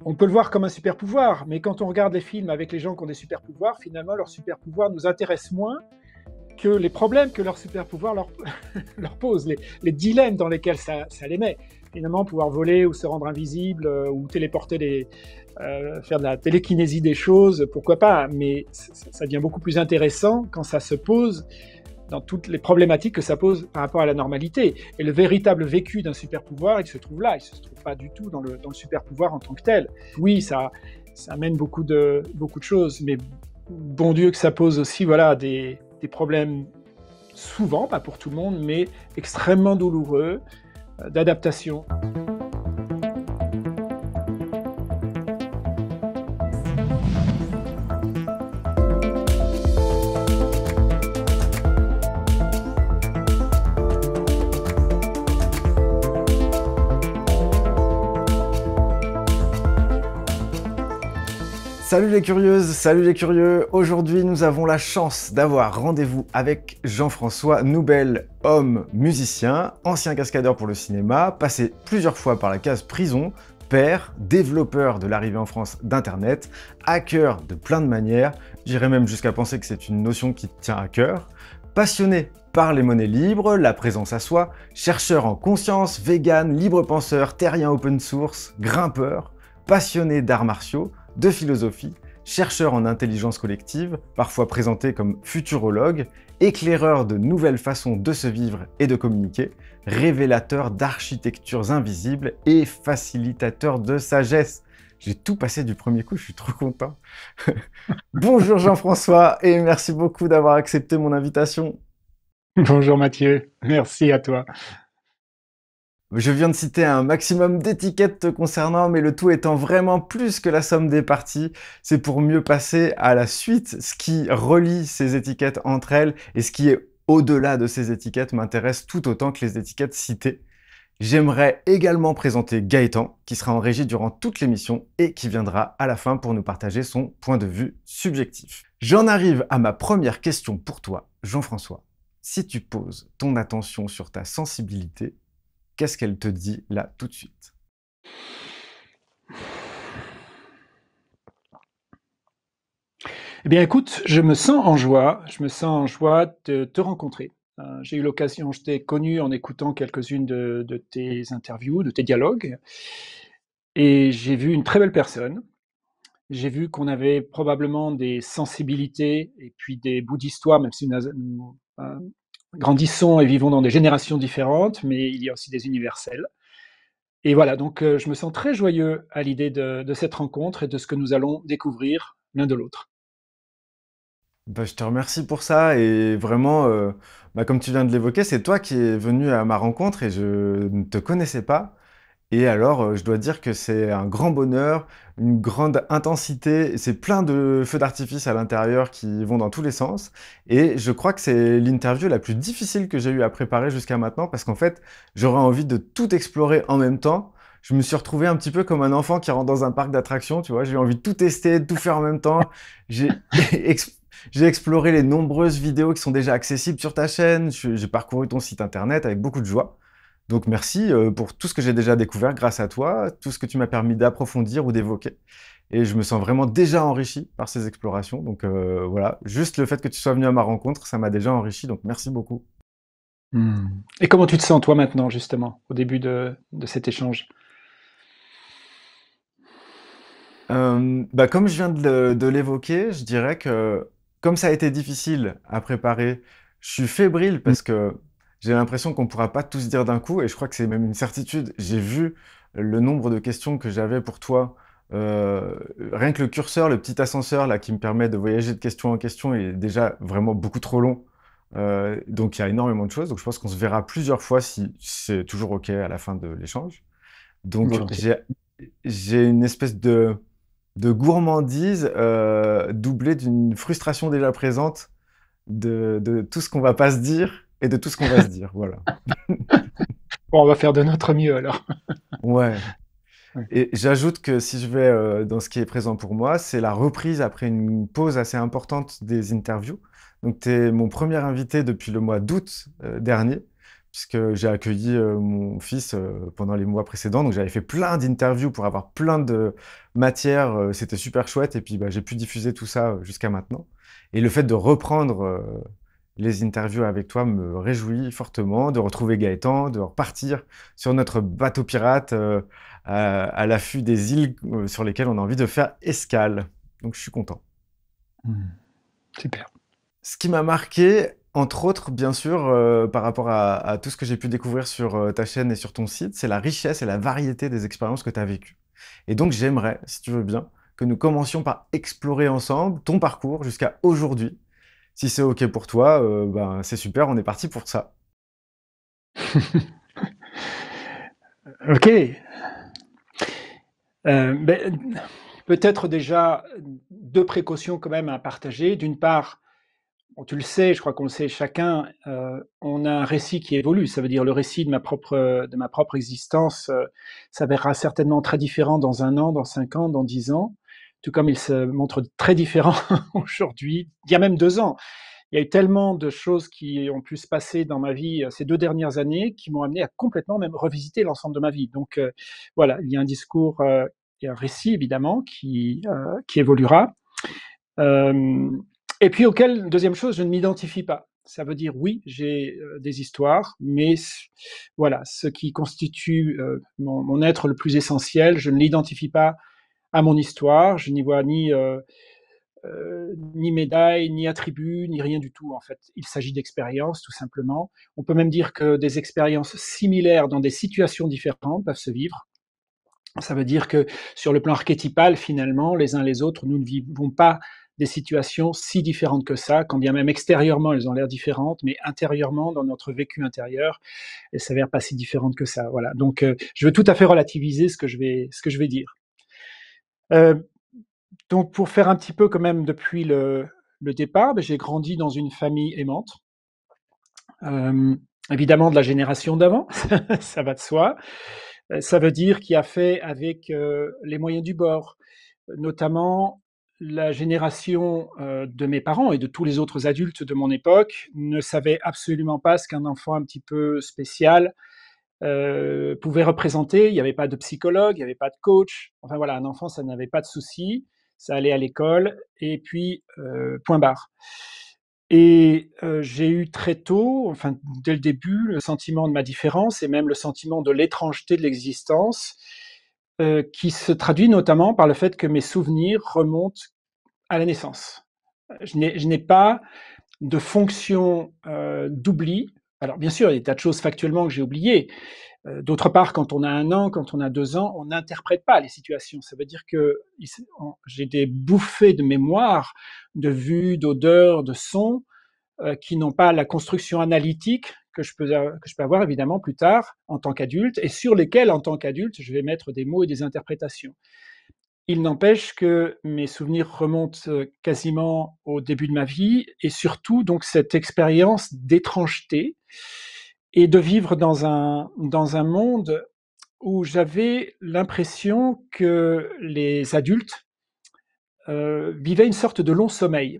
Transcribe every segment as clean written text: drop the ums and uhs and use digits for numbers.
on peut le voir comme un super pouvoir, mais quand on regarde les films avec les gens qui ont des super pouvoirs, finalement, leur super pouvoir nous intéresse moins que les problèmes que leur super pouvoir leur pose, les dilemmes dans lesquels ça les met. Finalement, pouvoir voler ou se rendre invisible ou téléporter faire de la télékinésie des choses, pourquoi pas, mais ça devient beaucoup plus intéressant quand ça se pose dans toutes les problématiques que ça pose par rapport à la normalité. Et le véritable vécu d'un super pouvoir, il se trouve là, il ne se trouve pas du tout dans le super pouvoir en tant que tel. Oui, ça amène beaucoup de choses, mais bon Dieu que ça pose aussi voilà, des problèmes souvent, pas pour tout le monde, mais extrêmement douloureux, d'adaptation. Salut les curieuses, salut les curieux. Aujourd'hui, nous avons la chance d'avoir rendez-vous avec Jean-François Noubel, homme musicien, ancien cascadeur pour le cinéma, passé plusieurs fois par la case prison, père, développeur de l'arrivée en France d'Internet, hacker de plein de manières, j'irais même jusqu'à penser que c'est une notion qui te tient à cœur, passionné par les monnaies libres, la présence à soi, chercheur en conscience, vegan, libre penseur, terrien open source, grimpeur, passionné d'arts martiaux, de philosophie, chercheur en intelligence collective, parfois présenté comme futurologue, éclaireur de nouvelles façons de se vivre et de communiquer, révélateur d'architectures invisibles et facilitateur de sagesse. J'ai tout passé du premier coup, je suis trop content. Bonjour Jean-François et merci beaucoup d'avoir accepté mon invitation. Bonjour Mathieu, merci à toi. Je viens de citer un maximum d'étiquettes te concernant, mais le tout étant vraiment plus que la somme des parties. C'est pour mieux passer à la suite. Ce qui relie ces étiquettes entre elles et ce qui est au-delà de ces étiquettes m'intéresse tout autant que les étiquettes citées. J'aimerais également présenter Gaëtan, qui sera en régie durant toute l'émission et qui viendra à la fin pour nous partager son point de vue subjectif. J'en arrive à ma première question pour toi, Jean-François. Si tu poses ton attention sur ta sensibilité, qu'est-ce qu'elle te dit là tout de suite? Eh bien écoute, je me sens en joie de te rencontrer. J'ai eu l'occasion, je t'ai connu en écoutant quelques-unes de tes interviews, de tes dialogues, et j'ai vu une très belle personne. J'ai vu qu'on avait probablement des sensibilités et puis des bouts d'histoire, même si nous grandissons et vivons dans des générations différentes, mais il y a aussi des universels. Et voilà, donc je me sens très joyeux à l'idée de cette rencontre et de ce que nous allons découvrir l'un de l'autre. Bah, je te remercie pour ça et vraiment, comme tu viens de l'évoquer, c'est toi qui es venu à ma rencontre et je ne te connaissais pas. Et alors, je dois dire que c'est un grand bonheur, une grande intensité, c'est plein de feux d'artifice à l'intérieur qui vont dans tous les sens. Et je crois que c'est l'interview la plus difficile que j'ai eu à préparer jusqu'à maintenant parce qu'en fait, j'aurais envie de tout explorer en même temps. Je me suis retrouvé un petit peu comme un enfant qui rentre dans un parc d'attractions, tu vois. J'ai envie de tout tester, de tout faire en même temps. J'ai j'ai exploré les nombreuses vidéos qui sont déjà accessibles sur ta chaîne. J'ai parcouru ton site internet avec beaucoup de joie. Donc merci pour tout ce que j'ai déjà découvert grâce à toi, tout ce que tu m'as permis d'approfondir ou d'évoquer. Et je me sens vraiment déjà enrichi par ces explorations. Donc voilà, juste le fait que tu sois venu à ma rencontre, ça m'a déjà enrichi. Donc merci beaucoup. Et comment tu te sens toi maintenant, justement, au début de cet échange? Comme je viens de l'évoquer, je dirais que comme ça a été difficile à préparer, je suis fébrile Mmh. parce que j'ai l'impression qu'on ne pourra pas tous dire d'un coup et je crois que c'est même une certitude. J'ai vu le nombre de questions que j'avais pour toi. Rien que le curseur, le petit ascenseur là qui me permet de voyager de question en question est déjà vraiment beaucoup trop long. Donc il y a énormément de choses. Donc je pense qu'on se verra plusieurs fois si c'est toujours OK à la fin de l'échange. Donc Volontiers. j'ai une espèce de gourmandise, doublée d'une frustration déjà présente de tout ce qu'on va pas se dire et de tout ce qu'on va se dire, voilà. Bon, on va faire de notre mieux alors. Ouais Ouais. et j'ajoute que si je vais, dans ce qui est présent pour moi, c'est la reprise après une pause assez importante des interviews. Donc tu es mon premier invité depuis le mois d'août, dernier, puisque j'ai accueilli mon fils pendant les mois précédents. Donc j'avais fait plein d'interviews pour avoir plein de matières. C'était super chouette. Et puis bah, j'ai pu diffuser tout ça jusqu'à maintenant. Et le fait de reprendre les interviews avec toi me réjouit fortement, de retrouver Gaëtan, de repartir sur notre bateau pirate à l'affût des îles sur lesquelles on a envie de faire escale. Donc je suis content. Super. Ce qui m'a marqué, entre autres, bien sûr, par rapport à tout ce que j'ai pu découvrir sur ta chaîne et sur ton site, c'est la richesse et la variété des expériences que tu as vécues. Et donc j'aimerais, si tu veux bien, que nous commencions par explorer ensemble ton parcours jusqu'à aujourd'hui. Si c'est OK pour toi, ben, c'est super, on est parti pour ça. Ok. Peut-être déjà 2 précautions quand même à partager. D'une part, bon, tu le sais, je crois qu'on le sait chacun, on a un récit qui évolue. Ça veut dire le récit de ma propre existence s'avérera certainement très différent dans 1 an, dans 5 ans, dans 10 ans, tout comme il se montre très différent aujourd'hui, il y a même 2 ans. Il y a eu tellement de choses qui ont pu se passer dans ma vie ces 2 dernières années qui m'ont amené à complètement même revisiter l'ensemble de ma vie. Donc voilà, il y a un discours, il y a un récit évidemment qui évoluera. Et puis auquel, deuxième chose, je ne m'identifie pas. Ça veut dire oui, j'ai des histoires, mais voilà, ce qui constitue mon être le plus essentiel, je ne l'identifie pas à mon histoire, je n'y vois ni médaille, ni attribut, ni rien du tout en fait. Il s'agit d'expériences tout simplement. On peut même dire que des expériences similaires dans des situations différentes peuvent se vivre. Ça veut dire que sur le plan archétypal, finalement, les uns les autres, nous ne vivons pas des situations si différentes que ça, quand bien même extérieurement elles ont l'air différentes, mais intérieurement, dans notre vécu intérieur, elles s'avèrent pas si différentes que ça. Voilà. Donc, je veux tout à fait relativiser ce que je vais dire. Donc, pour faire un petit peu quand même depuis le départ, j'ai grandi dans une famille aimante. Évidemment de la génération d'avant, ça va de soi. Ça veut dire qui a fait avec les moyens du bord, notamment la génération de mes parents et de tous les autres adultes de mon époque ne savaient absolument pas ce qu'un enfant un petit peu spécial pouvait représenter. Il n'y avait pas de psychologue, il n'y avait pas de coach. Enfin voilà, un enfant, ça n'avait pas de souci. Ça allait à l'école et puis point barre. Et j'ai eu très tôt, enfin dès le début, le sentiment de ma différence et même le sentiment de l'étrangeté de l'existence, qui se traduit notamment par le fait que mes souvenirs remontent à la naissance. Je n'ai pas de fonction d'oubli. Alors bien sûr, il y a des tas de choses factuellement que j'ai oubliées. D'autre part, quand on a 1 an, quand on a 2 ans, on n'interprète pas les situations. Ça veut dire que j'ai des bouffées de mémoire, de vue, d'odeur, de son, qui n'ont pas la construction analytique que je peux avoir évidemment plus tard en tant qu'adulte, et sur lesquels, en tant qu'adulte, je vais mettre des mots et des interprétations. Il n'empêche que mes souvenirs remontent quasiment au début de ma vie, et surtout donc cette expérience d'étrangeté et de vivre dans un monde où j'avais l'impression que les adultes vivaient une sorte de long sommeil.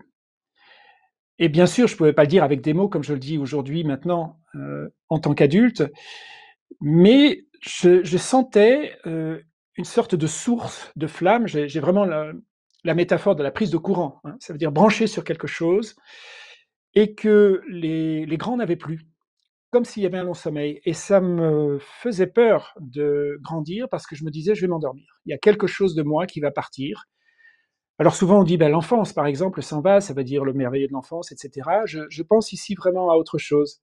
Et bien sûr, je ne pouvais pas le dire avec des mots comme je le dis aujourd'hui, maintenant, en tant qu'adulte, mais je sentais une sorte de source de flamme. J'ai vraiment la métaphore de la prise de courant, hein. Ça veut dire brancher sur quelque chose et que les grands n'avaient plus, comme s'il y avait un long sommeil. Et ça me faisait peur de grandir parce que je me disais, je vais m'endormir. Il y a quelque chose de moi qui va partir. Alors souvent on dit, ben, l'enfance, par exemple, s'en va, ça veut dire le merveilleux de l'enfance, etc. Je pense ici vraiment à autre chose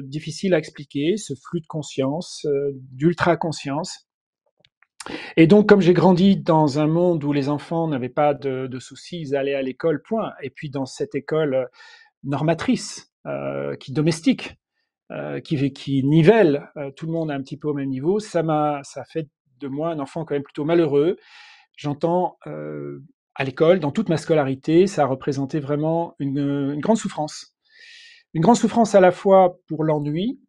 difficile à expliquer, ce flux de conscience, d'ultra-conscience. Et donc, comme j'ai grandi dans un monde où les enfants n'avaient pas de soucis, ils allaient à l'école, point. Et puis dans cette école normatrice, qui domestique, qui nivelle tout le monde un petit peu au même niveau, ça a fait de moi un enfant quand même plutôt malheureux. J'entends à l'école, dans toute ma scolarité, ça a représenté vraiment une grande souffrance. Une grande souffrance à la fois pour l'ennui,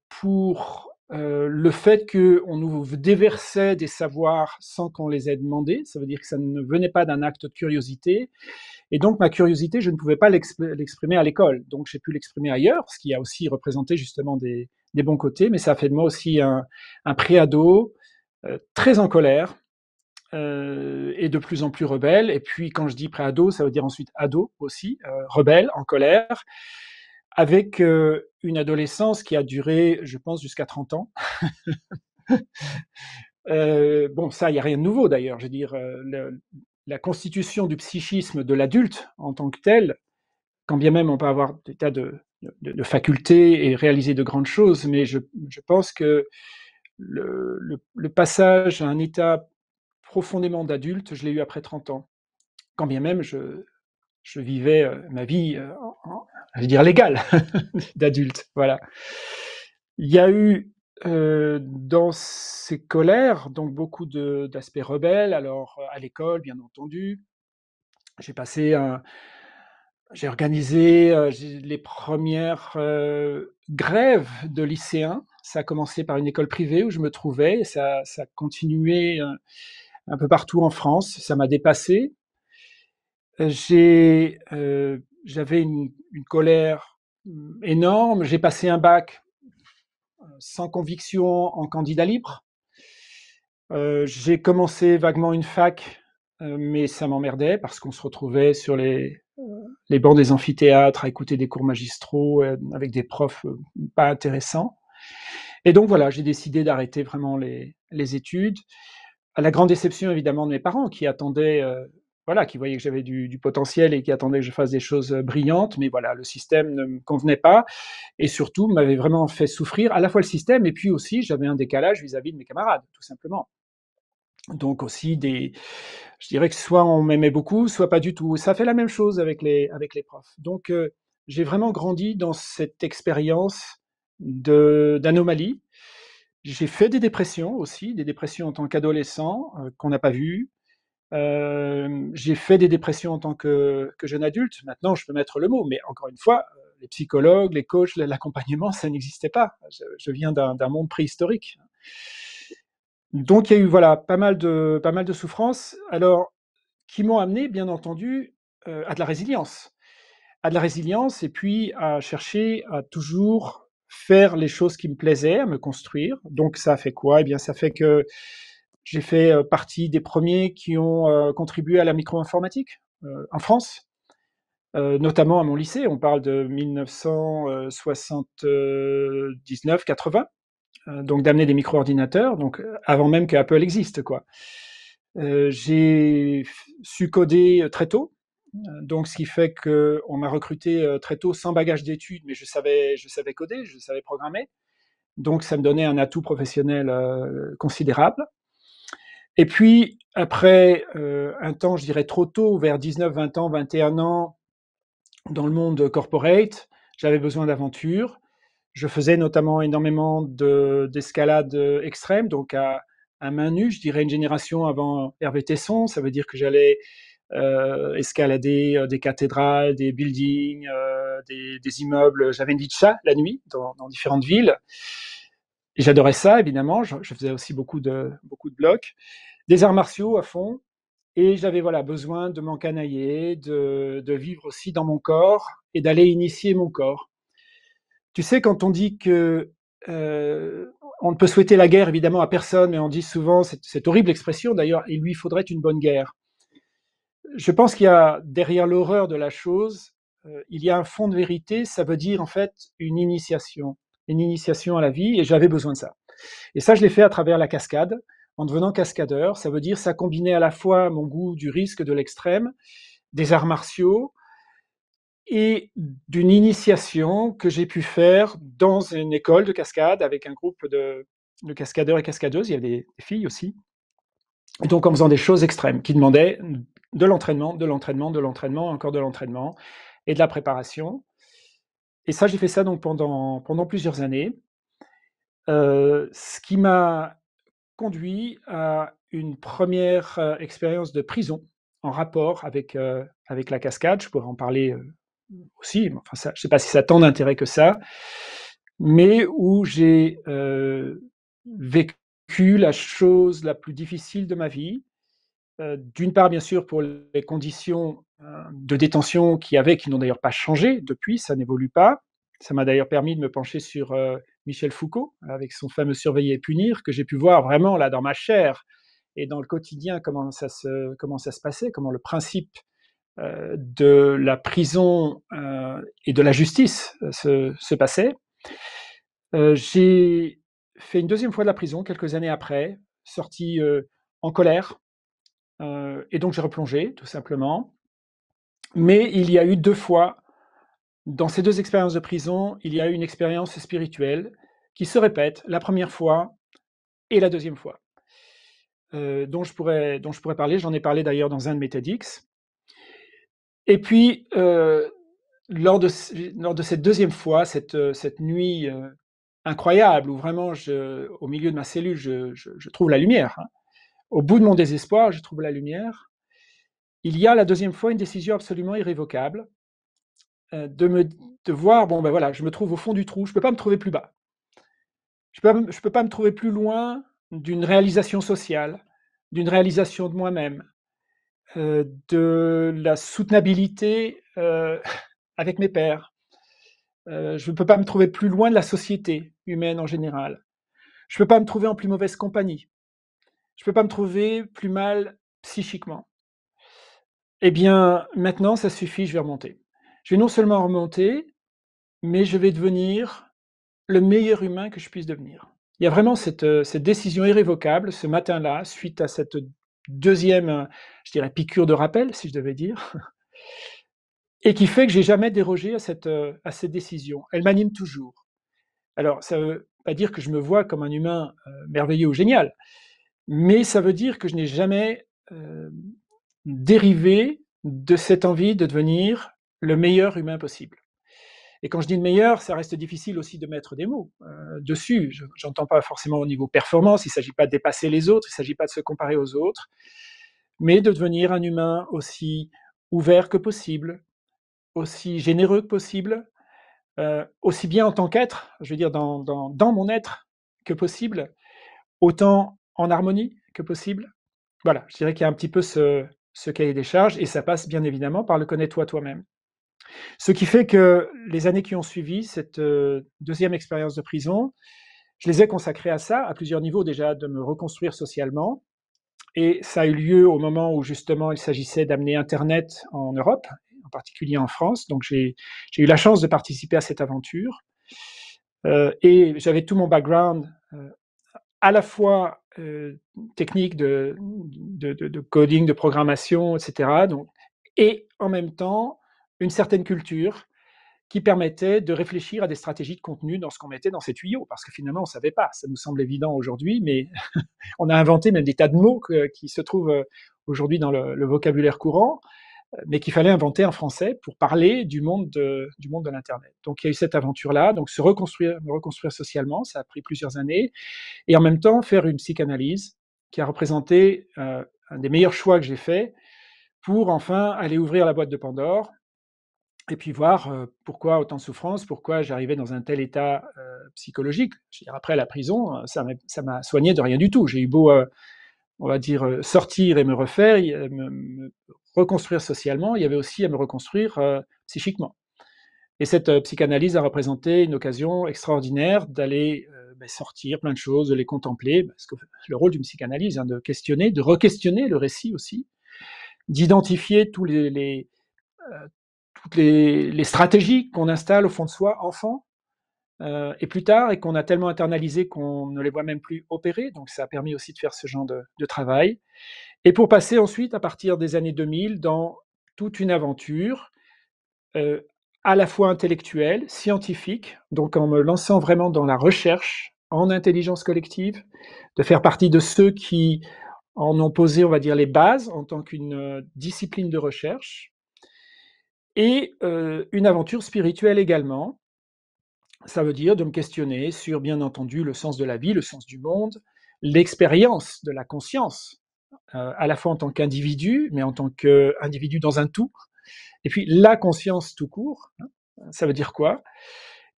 pour le fait qu'on nous déversait des savoirs sans qu'on les ait demandés, ça veut dire que ça ne venait pas d'un acte de curiosité. Et donc, ma curiosité, je ne pouvais pas l'exprimer à l'école. Donc, j'ai pu l'exprimer ailleurs, ce qui a aussi représenté justement des bons côtés, mais ça a fait de moi aussi un préado très en colère et de plus en plus rebelle. Et puis, quand je dis préado, ça veut dire ensuite ado aussi, rebelle, en colère, avec une adolescence qui a duré, je pense, jusqu'à 30 ans. Bon, ça, il n'y a rien de nouveau d'ailleurs. Je veux dire, la constitution du psychisme de l'adulte en tant que tel, quand bien même on peut avoir des tas de facultés et réaliser de grandes choses, mais je pense que le passage à un état profondément d'adulte, je l'ai eu après 30 ans. Quand bien même je vivais ma vie, je veux dire, légale d'adulte. Voilà. Il y a eu dans ces colères, donc beaucoup d'aspects rebelles. Alors, à l'école, bien entendu, j'ai passé j'ai organisé les premières grèves de lycéens. Ça a commencé par une école privée où je me trouvais, et ça a continué un peu partout en France. Ça m'a dépassé. J'avais une colère énorme. J'ai passé un bac sans conviction en candidat libre. J'ai commencé vaguement une fac, mais ça m'emmerdait parce qu'on se retrouvait sur les bancs des amphithéâtres à écouter des cours magistraux avec des profs pas intéressants. Et donc voilà, j'ai décidé d'arrêter vraiment les études, à la grande déception évidemment de mes parents qui attendaient, voilà, qui voyaient que j'avais du potentiel et qui attendaient que je fasse des choses brillantes, mais voilà, le système ne me convenait pas et surtout m'avait vraiment fait souffrir à la fois le système et puis aussi j'avais un décalage vis-à-vis de mes camarades, tout simplement. Donc aussi je dirais que soit on m'aimait beaucoup, soit pas du tout. Ça fait la même chose avec les profs. Donc j'ai vraiment grandi dans cette expérience d'anomalie. J'ai fait des dépressions aussi, des dépressions en tant qu'adolescent qu'on n'a pas vues. J'ai fait des dépressions en tant que jeune adulte. Maintenant, je peux mettre le mot, mais encore une fois, les psychologues, les coachs, l'accompagnement, ça n'existait pas. Je viens d'un monde préhistorique. Donc il y a eu voilà pas mal de souffrances, alors qui m'ont amené bien entendu à de la résilience et puis à chercher à toujours faire les choses qui me plaisaient, à me construire. Donc ça a fait quoi? Eh bien ça fait que j'ai fait partie des premiers qui ont contribué à la micro-informatique en France, notamment à mon lycée. On parle de 1979-80. Donc d'amener des micro-ordinateurs, donc avant même que Apple existe, quoi. J'ai su coder très tôt, donc ce qui fait qu'on m'a recruté très tôt sans bagage d'études, mais je savais coder, je savais programmer, donc ça me donnait un atout professionnel considérable. Et puis après un temps, je dirais trop tôt, vers 19, 20 ans, 21 ans, dans le monde corporate, j'avais besoin d'aventure. Je faisais notamment énormément d'escalade extrême, donc à main nue, je dirais une génération avant Hervé Tesson. Ça veut dire que j'allais escalader des cathédrales, des buildings, des immeubles. J'avais une vie de chat la nuit dans différentes villes. Et j'adorais ça, évidemment. Je faisais aussi beaucoup de blocs. Des arts martiaux à fond. Et j'avais voilà, besoin de m'encanailler, de vivre aussi dans mon corps et d'aller initier mon corps. Tu sais, quand on dit que on ne peut souhaiter la guerre évidemment à personne, mais on dit souvent cette horrible expression d'ailleurs, il lui faudrait une bonne guerre. Je pense qu'il y a derrière l'horreur de la chose, il y a un fond de vérité. Ça veut dire en fait une initiation à la vie, et j'avais besoin de ça. Et ça, je l'ai fait à travers la cascade, en devenant cascadeur. Ça veut dire ça combinait à la fois mon goût du risque, de l'extrême, des arts martiaux, et d'une initiation que j'ai pu faire dans une école de cascade avec un groupe de cascadeurs et cascadeuses. Il y avait des filles aussi. Et donc en faisant des choses extrêmes qui demandaient de l'entraînement, de l'entraînement, de l'entraînement, encore de l'entraînement et de la préparation. Et ça, j'ai fait ça donc pendant plusieurs années. Ce qui m'a conduit à une première expérience de prison en rapport avec la cascade. Je pourrais en parler aussi, mais enfin, ça, je ne sais pas si ça a tant d'intérêt que ça. mais où j'ai vécu la chose la plus difficile de ma vie. D'une part, bien sûr, pour les conditions de détention qu'il y avait, qui n'ont d'ailleurs pas changé depuis, ça n'évolue pas. Ça m'a d'ailleurs permis de me pencher sur Michel Foucault, avec son fameux Surveiller et punir, que j'ai pu voir vraiment là dans ma chair et dans le quotidien comment ça se passait, comment le principe de la prison et de la justice se passait. J'ai fait une deuxième fois de la prison quelques années après, sorti en colère, et donc j'ai replongé, tout simplement. Mais il y a eu 2 fois, dans ces 2 expériences de prison, il y a eu une expérience spirituelle qui se répète, la première fois et la deuxième fois, dont je pourrais parler. J'en ai parlé d'ailleurs dans un de mes TEDx. Et puis, lors de cette deuxième fois, cette nuit incroyable où vraiment, au milieu de ma cellule, je trouve la lumière, hein. Au bout de mon désespoir, je trouve la lumière. Il y a la deuxième fois une décision absolument irrévocable, de voir, bon ben voilà, je me trouve au fond du trou, je ne peux pas me trouver plus bas. Je peux pas me trouver plus loin d'une réalisation sociale, d'une réalisation de moi-même, de la soutenabilité avec mes pairs. Je ne peux pas me trouver plus loin de la société humaine en général. Je ne peux pas me trouver en plus mauvaise compagnie. Je ne peux pas me trouver plus mal psychiquement. Eh bien, maintenant, ça suffit, je vais remonter. Je vais non seulement remonter, mais je vais devenir le meilleur humain que je puisse devenir. Il y a vraiment cette décision irrévocable ce matin-là, suite à cette deuxième, je dirais, piqûre de rappel, si je devais dire, et qui fait que j'ai jamais dérogé à cette décision. Elle m'anime toujours. Alors, ça ne veut pas dire que je me vois comme un humain merveilleux ou génial, mais ça veut dire que je n'ai jamais dérivé de cette envie de devenir le meilleur humain possible. Et quand je dis le meilleur, ça reste difficile aussi de mettre des mots dessus. Je n'entends pas forcément au niveau performance, il ne s'agit pas de dépasser les autres, il ne s'agit pas de se comparer aux autres, mais de devenir un humain aussi ouvert que possible, aussi généreux que possible, aussi bien en tant qu'être, je veux dire dans mon être que possible, autant en harmonie que possible. Voilà, je dirais qu'il y a un petit peu ce cahier des charges, et ça passe bien évidemment par le connais-toi toi-même. Ce qui fait que les années qui ont suivi cette deuxième expérience de prison, je les ai consacrées à ça, à plusieurs niveaux déjà, de me reconstruire socialement. Et ça a eu lieu au moment où justement il s'agissait d'amener Internet en Europe, en particulier en France. Donc j'ai eu la chance de participer à cette aventure. Et j'avais tout mon background à la fois technique de coding, de programmation, etc. Donc, et en même temps, une certaine culture qui permettait de réfléchir à des stratégies de contenu dans ce qu'on mettait dans ces tuyaux, parce que finalement, on ne savait pas. Ça nous semble évident aujourd'hui, mais on a inventé même des tas de mots qui se trouvent aujourd'hui dans le vocabulaire courant, mais qu'il fallait inventer en français pour parler du monde de l'Internet. Donc il y a eu cette aventure-là, donc me reconstruire socialement, ça a pris plusieurs années, et en même temps faire une psychanalyse qui a représenté un des meilleurs choix que j'ai fait pour enfin aller ouvrir la boîte de Pandore et puis voir pourquoi autant de souffrance, pourquoi j'arrivais dans un tel état psychologique. Je veux dire, après la prison, ça m'a soigné de rien du tout. J'ai eu beau, on va dire, sortir et me refaire, me reconstruire socialement, il y avait aussi à me reconstruire psychiquement. Et cette psychanalyse a représenté une occasion extraordinaire d'aller sortir plein de choses, de les contempler, parce que le rôle d'une psychanalyse, hein, de questionner, de re-questionner le récit aussi, d'identifier toutes les stratégies qu'on installe au fond de soi, enfant, et plus tard, et qu'on a tellement internalisé qu'on ne les voit même plus opérer. Donc ça a permis aussi de faire ce genre de travail. Et pour passer ensuite, à partir des années 2000, dans toute une aventure, à la fois intellectuelle, scientifique, donc en me lançant vraiment dans la recherche en intelligence collective, de faire partie de ceux qui en ont posé, on va dire, les bases en tant qu'une discipline de recherche, et une aventure spirituelle également. Ça veut dire de me questionner sur, bien entendu, le sens de la vie, le sens du monde, l'expérience de la conscience, à la fois en tant qu'individu, mais en tant qu'individu dans un tout, et puis la conscience tout court, hein, ça veut dire quoi?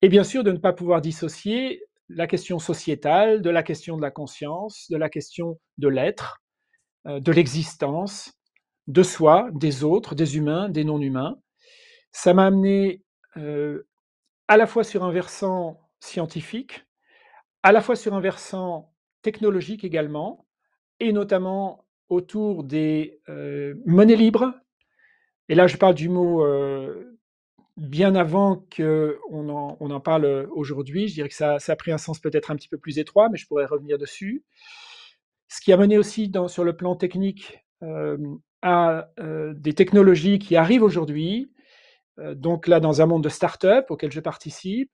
Et bien sûr, de ne pas pouvoir dissocier la question sociétale de la question de la conscience, de la question de l'être, de l'existence, de soi, des autres, des humains, des non-humains. Ça m'a amené à la fois sur un versant scientifique, à la fois sur un versant technologique également, et notamment autour des monnaies libres. Et là, je parle du mot bien avant qu'on en parle aujourd'hui. Je dirais que ça a pris un sens peut-être un petit peu plus étroit, mais je pourrais revenir dessus. Ce qui a mené aussi sur le plan technique à des technologies qui arrivent aujourd'hui, donc là dans un monde de start-up auquel je participe,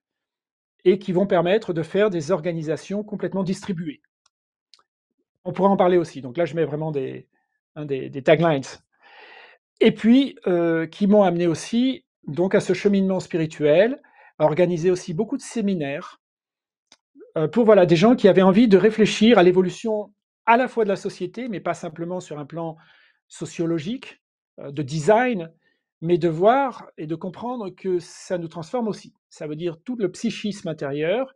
et qui vont permettre de faire des organisations complètement distribuées. On pourra en parler aussi. Donc là, je mets vraiment des taglines. Et puis, qui m'ont amené aussi donc à ce cheminement spirituel, à organiser aussi beaucoup de séminaires pour voilà, des gens qui avaient envie de réfléchir à l'évolution à la fois de la société, mais pas simplement sur un plan sociologique, de design, mais de voir et de comprendre que ça nous transforme aussi. Ça veut dire tout le psychisme intérieur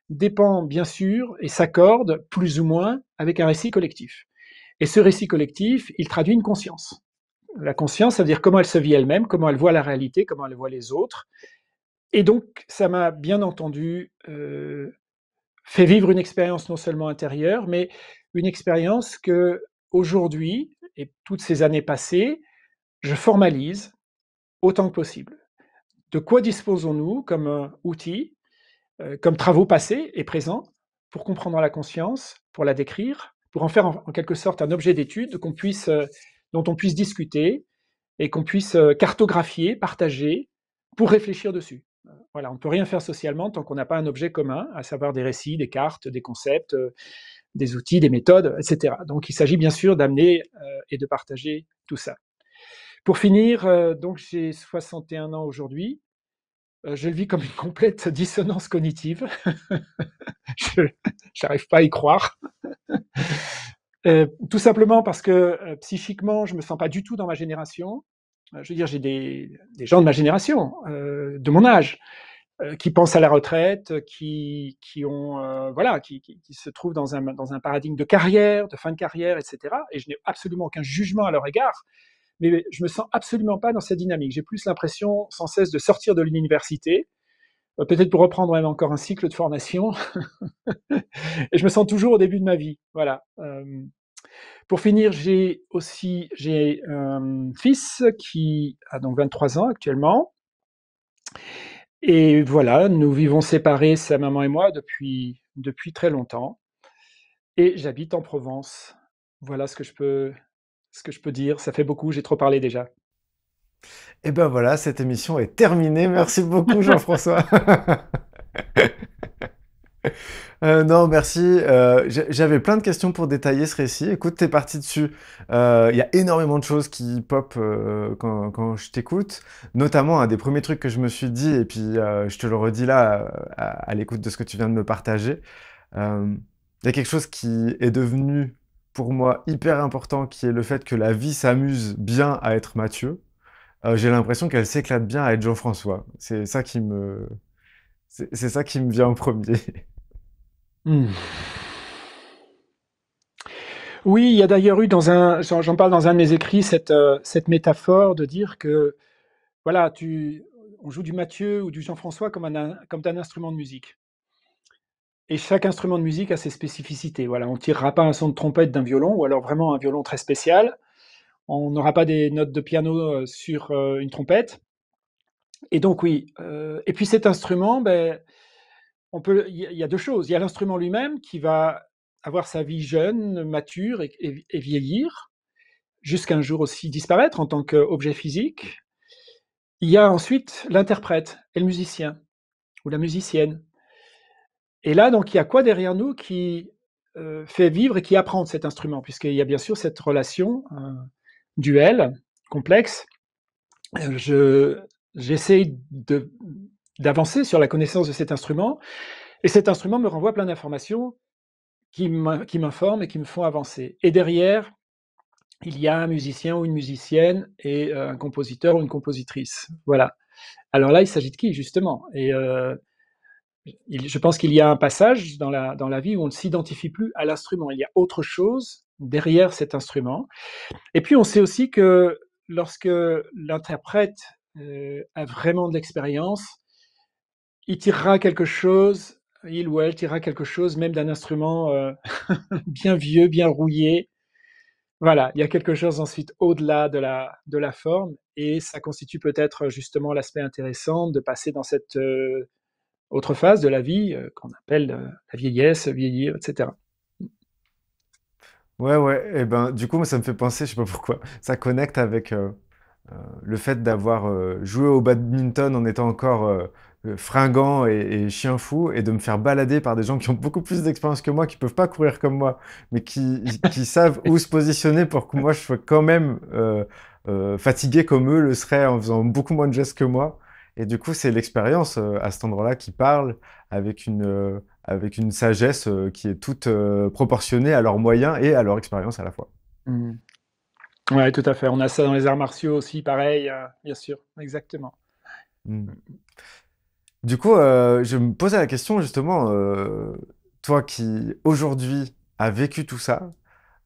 dépend bien sûr et s'accorde plus ou moins avec un récit collectif. Et ce récit collectif, il traduit une conscience. La conscience, ça veut dire comment elle se vit elle-même, comment elle voit la réalité, comment elle voit les autres. Et donc, ça m'a bien entendu fait vivre une expérience non seulement intérieure, mais une expérience que aujourd'hui et toutes ces années passées, je formalise autant que possible. De quoi disposons-nous comme outil, comme travaux passés et présents pour comprendre la conscience, pour la décrire, pour en faire en quelque sorte un objet d'étude dont on puisse discuter et qu'on puisse cartographier, partager, pour réfléchir dessus. Voilà, on ne peut rien faire socialement tant qu'on n'a pas un objet commun, à savoir des récits, des cartes, des concepts, des outils, des méthodes, etc. Donc il s'agit bien sûr d'amener et de partager tout ça. Pour finir, donc j'ai 61 ans aujourd'hui. Je le vis comme une complète dissonance cognitive. Je n'arrive pas à y croire. Tout simplement parce que psychiquement, je ne me sens pas du tout dans ma génération. Je veux dire, j'ai des gens de ma génération, de mon âge, qui pensent à la retraite, qui se trouvent dans un paradigme de carrière, de fin de carrière, etc. Et je n'ai absolument aucun jugement à leur égard, mais je me sens absolument pas dans cette dynamique. J'ai plus l'impression sans cesse de sortir de l'université, peut-être pour reprendre même encore un cycle de formation, et je me sens toujours au début de ma vie. Voilà. Pour finir, j'ai un fils qui a donc 23 ans actuellement. Et voilà, nous vivons séparés, sa maman et moi, depuis très longtemps. Et j'habite en Provence. Voilà ce que je peux dire. Ça fait beaucoup, j'ai trop parlé déjà. Et ben voilà, cette émission est terminée. Merci beaucoup, Jean-François. Non, merci. J'avais plein de questions pour détailler ce récit. Écoute, t'es parti dessus. Il y a énormément de choses qui pop quand je t'écoute. Notamment, un des premiers trucs que je me suis dit, et puis je te le redis là, à l'écoute de ce que tu viens de me partager. Il y a quelque chose qui est devenu pour moi hyper important, qui est le fait que la vie s'amuse bien à être Mathieu. J'ai l'impression qu'elle s'éclate bien à être Jean-François. C'est ça qui me vient en premier. Hmm. Oui, il y a d'ailleurs eu j'en parle dans un de mes écrits, cette métaphore de dire que, voilà, on joue du Mathieu ou du Jean-François comme d'un instrument de musique. Et chaque instrument de musique a ses spécificités. Voilà, on ne tirera pas un son de trompette d'un violon, ou alors vraiment un violon très spécial. On n'aura pas des notes de piano sur une trompette. Et donc oui. Et puis cet instrument, ben, il y a deux choses. Il y a l'instrument lui-même qui va avoir sa vie jeune, mature et vieillir, jusqu'à un jour aussi disparaître en tant qu'objet physique. Il y a ensuite l'interprète et le musicien, ou la musicienne. Et là, donc, il y a quoi derrière nous qui fait vivre et qui apprend de cet instrument, puisqu'il y a bien sûr cette relation, un duel complexe. J'essaye d'avancer sur la connaissance de cet instrument, et cet instrument me renvoie plein d'informations qui m'informent et qui me font avancer. Et derrière, il y a un musicien ou une musicienne et un compositeur ou une compositrice. Voilà. Alors là, il s'agit de qui, justement? Et je pense qu'il y a un passage dans la vie où on ne s'identifie plus à l'instrument. Il y a autre chose derrière cet instrument. Et puis on sait aussi que lorsque l'interprète a vraiment de l'expérience, il tirera quelque chose, il ou elle tirera quelque chose même d'un instrument bien vieux, bien rouillé. Voilà, il y a quelque chose ensuite au-delà de la forme, et ça constitue peut-être justement l'aspect intéressant de passer dans cette autre phase de la vie qu'on appelle la vieillesse, vieillir, etc. Ouais, ouais. Et ben, du coup, moi, ça me fait penser, je sais pas pourquoi, ça connecte avec le fait d'avoir joué au badminton en étant encore fringant et chien fou, et de me faire balader par des gens qui ont beaucoup plus d'expérience que moi, qui peuvent pas courir comme moi, mais qui savent où se positionner pour que moi je sois quand même fatigué comme eux le seraient en faisant beaucoup moins de gestes que moi. Et du coup, c'est l'expérience à cet endroit-là qui parle avec une sagesse qui est toute proportionnée à leurs moyens et à leur expérience à la fois. Mm. Ouais, tout à fait. On a ça dans les arts martiaux aussi, pareil, bien sûr, exactement. Mm. Du coup, je me posais la question justement, toi qui aujourd'hui as vécu tout ça,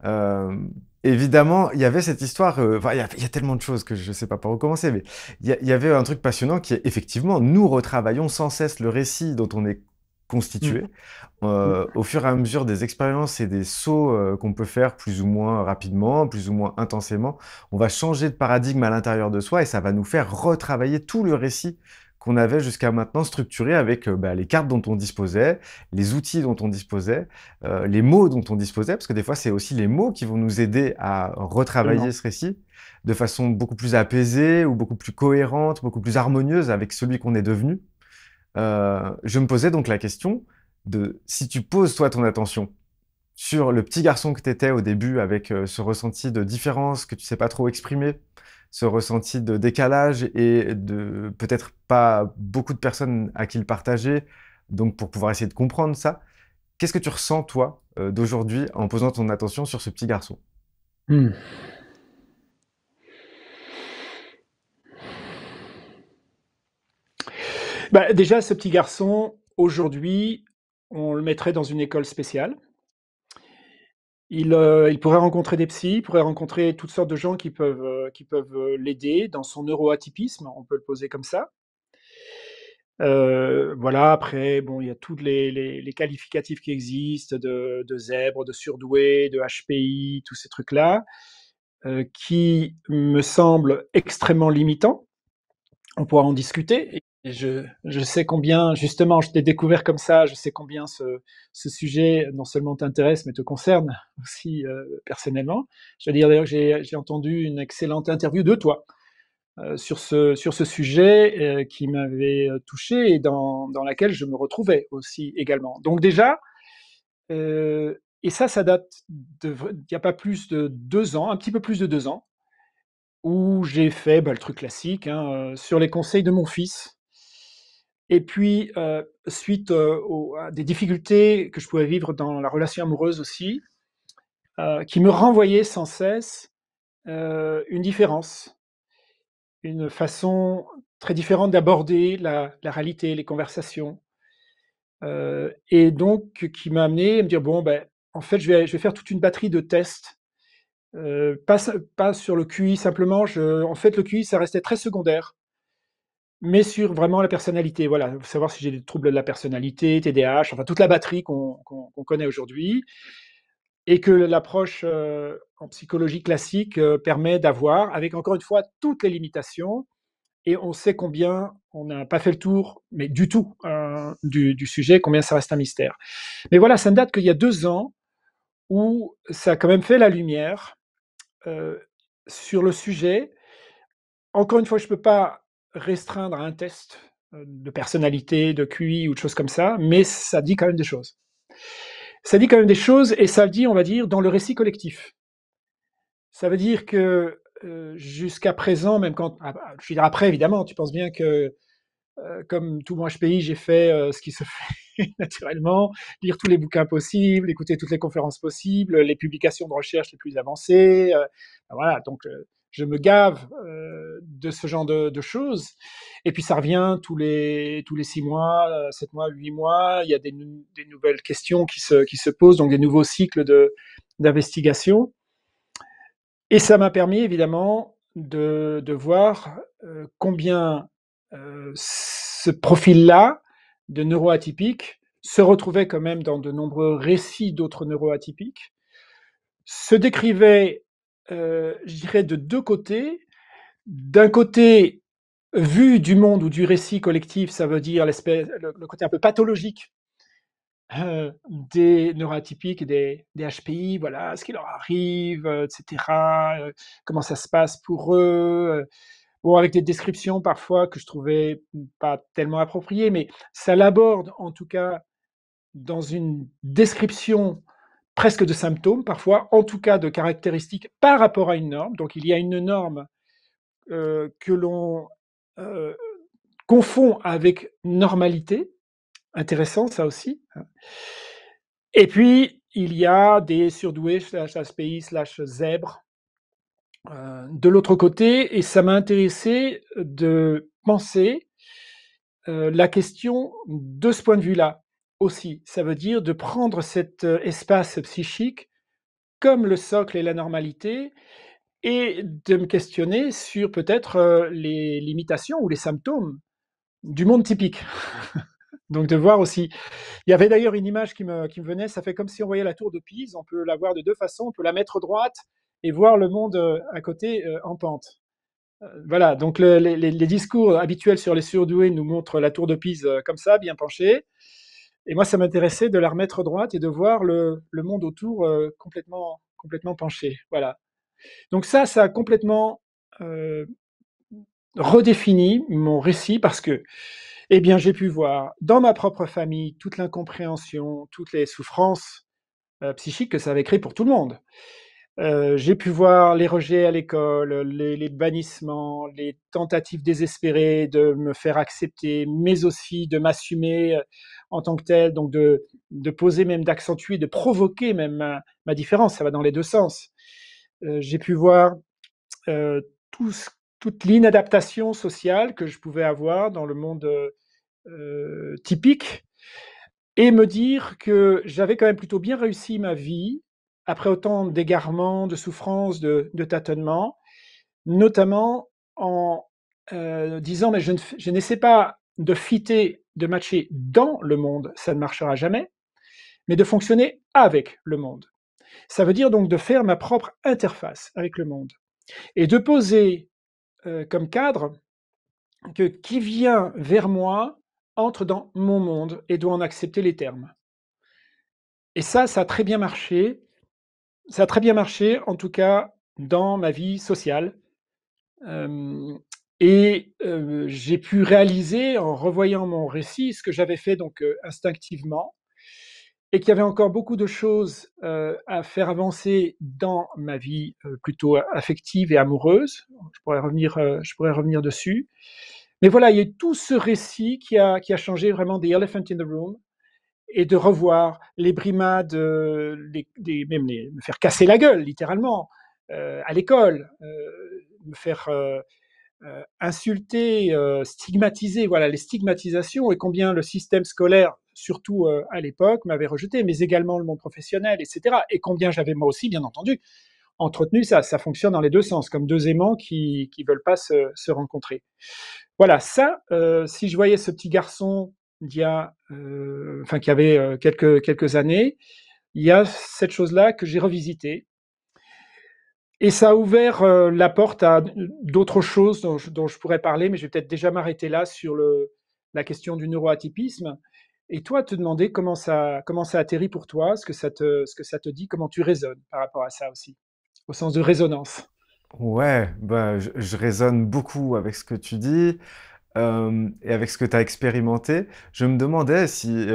euh, évidemment, il y avait cette histoire, enfin, il y a tellement de choses que je ne sais pas par où commencer, mais il y avait un truc passionnant qui est effectivement, nous retravaillons sans cesse le récit dont on est Mm. constitué, Mm. au fur et à mesure des expériences et des sauts qu'on peut faire plus ou moins rapidement, plus ou moins intensément. On va changer de paradigme à l'intérieur de soi et ça va nous faire retravailler tout le récit qu'on avait jusqu'à maintenant structuré avec les cartes dont on disposait, les outils dont on disposait, les mots dont on disposait, parce que des fois c'est aussi les mots qui vont nous aider à retravailler Absolument. ce récit de façon beaucoup plus apaisée ou beaucoup plus cohérente, beaucoup plus harmonieuse avec celui qu'on est devenu. Je me posais donc la question de si tu poses toi ton attention sur le petit garçon que tu étais au début avec ce ressenti de différence que tu sais pas trop exprimer, ce ressenti de décalage et de peut-être pas beaucoup de personnes à qui le partager, donc pour pouvoir essayer de comprendre ça, qu'est-ce que tu ressens toi d'aujourd'hui en posant ton attention sur ce petit garçon? Mm. Bah, déjà, ce petit garçon, aujourd'hui, on le mettrait dans une école spéciale. Il pourrait rencontrer des psys, il pourrait rencontrer toutes sortes de gens qui peuvent l'aider dans son neuroatypisme, on peut le poser comme ça. Voilà, après, bon, il y a tous les qualificatifs qui existent de zèbre, de surdoué, de HPI, tous ces trucs-là, qui me semblent extrêmement limitants. On pourra en discuter. Et je sais combien, justement, je t'ai découvert comme ça, je sais combien ce sujet non seulement t'intéresse, mais te concerne aussi personnellement. Je veux dire d'ailleurs que j'ai entendu une excellente interview de toi sur ce sujet qui m'avait touché et dans laquelle je me retrouvais aussi également. Donc déjà, et ça date il n'y a pas plus de 2 ans, un petit peu plus de 2 ans, où j'ai fait le truc classique, hein, sur les conseils de mon fils. Et puis, suite à des difficultés que je pouvais vivre dans la relation amoureuse aussi, qui me renvoyaient sans cesse une différence, une façon très différente d'aborder la réalité, les conversations. Et donc, qui m'a amené à me dire, bon, ben, en fait, je vais faire toute une batterie de tests. Pas sur le QI simplement, en fait, le QI, ça restait très secondaire, mais sur vraiment la personnalité. Voilà, savoir si j'ai des troubles de la personnalité, TDAH, enfin toute la batterie qu'on connaît aujourd'hui, et que l'approche en psychologie classique permet d'avoir, avec encore une fois toutes les limitations. Et on sait combien on n'a pas fait le tour, mais du tout, du sujet, combien ça reste un mystère. Mais voilà, ça ne date qu'il y a 2 ans où ça a quand même fait la lumière euh, sur le sujet. Encore une fois, je ne peux pas restreindre à un test de personnalité, de QI ou de choses comme ça, mais ça dit quand même des choses. Ça dit quand même des choses et ça le dit, on va dire, dans le récit collectif. Ça veut dire que jusqu'à présent, même quand, je veux dire après, évidemment, tu penses bien que comme tout bon HPI, j'ai fait ce qui se fait naturellement, lire tous les bouquins possibles, écouter toutes les conférences possibles, les publications de recherche les plus avancées. Voilà, donc je me gave de ce genre de choses. Et puis ça revient tous les 6 mois, 7 mois, 8 mois. Il y a des nouvelles questions qui se posent, donc des nouveaux cycles d'investigation. Et ça m'a permis évidemment de voir combien ce profil-là de neuroatypique se retrouvait quand même dans de nombreux récits d'autres neuroatypiques, se décrivait, je dirais, de deux côtés. D'un côté, vu du monde ou du récit collectif, ça veut dire le côté un peu pathologique des neuroatypiques, des HPI, voilà, ce qui leur arrive, etc., comment ça se passe pour eux. Bon, avec des descriptions parfois que je trouvais pas tellement appropriées, mais ça l'aborde en tout cas dans une description presque de symptômes, parfois, en tout cas de caractéristiques par rapport à une norme. Donc il y a une norme que l'on confond avec normalité. Intéressant, ça aussi. Et puis, il y a des surdoués /HPI /zèbres de l'autre côté, et ça m'a intéressé de penser la question de ce point de vue-là aussi. Ça veut dire de prendre cet espace psychique comme le socle et la normalité, et de me questionner sur peut-être les limitations ou les symptômes du monde typique. Donc de voir aussi. Il y avait d'ailleurs une image qui me venait, ça fait comme si on voyait la tour de Pise, on peut la voir de deux façons, on peut la mettre droite et voir le monde à côté en pente. Voilà, donc les discours habituels sur les surdoués nous montrent la tour de Pise comme ça, bien penchée. Et moi, ça m'intéressait de la remettre droite et de voir le monde autour complètement penché. Voilà. Donc ça a complètement redéfini mon récit parce que, eh bien, j'ai pu voir dans ma propre famille toute l'incompréhension, toutes les souffrances psychiques que ça avait créé pour tout le monde. J'ai pu voir les rejets à l'école, les bannissements, les tentatives désespérées de me faire accepter, mais aussi de m'assumer en tant que tel, donc de poser même, d'accentuer, de provoquer même ma différence. Ça va dans les deux sens. J'ai pu voir euh, tout toute l'inadaptation sociale que je pouvais avoir dans le monde typique, et me dire que j'avais quand même plutôt bien réussi ma vie après autant d'égarements, de souffrances, de tâtonnements, notamment en disant mais je n'essaie pas de fitter, de matcher dans le monde, ça ne marchera jamais, mais de fonctionner avec le monde. Ça veut dire donc de faire ma propre interface avec le monde et de poser comme cadre que qui vient vers moi entre dans mon monde et doit en accepter les termes. Et ça a très bien marché. Ça a très bien marché, en tout cas dans ma vie sociale. J'ai pu réaliser en revoyant mon récit ce que j'avais fait donc instinctivement, et qu'il y avait encore beaucoup de choses à faire avancer dans ma vie plutôt affective et amoureuse. Je pourrais revenir dessus. Mais voilà, il y a eu tout ce récit qui a changé vraiment The Elephant in the Room, et de revoir les brimades, même me faire casser la gueule, littéralement, à l'école, me faire insulter, stigmatiser, voilà, les stigmatisations, et combien le système scolaire, surtout à l'époque, m'avait rejeté, mais également le monde professionnel, etc. Et combien j'avais moi aussi, bien entendu, entretenu ça. Ça fonctionne dans les deux sens, comme deux aimants qui veulent pas se rencontrer. Voilà, ça, si je voyais ce petit garçon qui avait quelques années, il y a cette chose-là que j'ai revisitée. Et ça a ouvert la porte à d'autres choses dont je pourrais parler, mais je vais peut-être déjà m'arrêter là sur la question du neuroatypisme. Et toi, te demander comment ça atterrit pour toi, ce que ça te dit, comment tu raisonnes par rapport à ça aussi, au sens de résonance. Ouais, bah, je résonne beaucoup avec ce que tu dis. Et avec ce que tu as expérimenté, je me demandais si,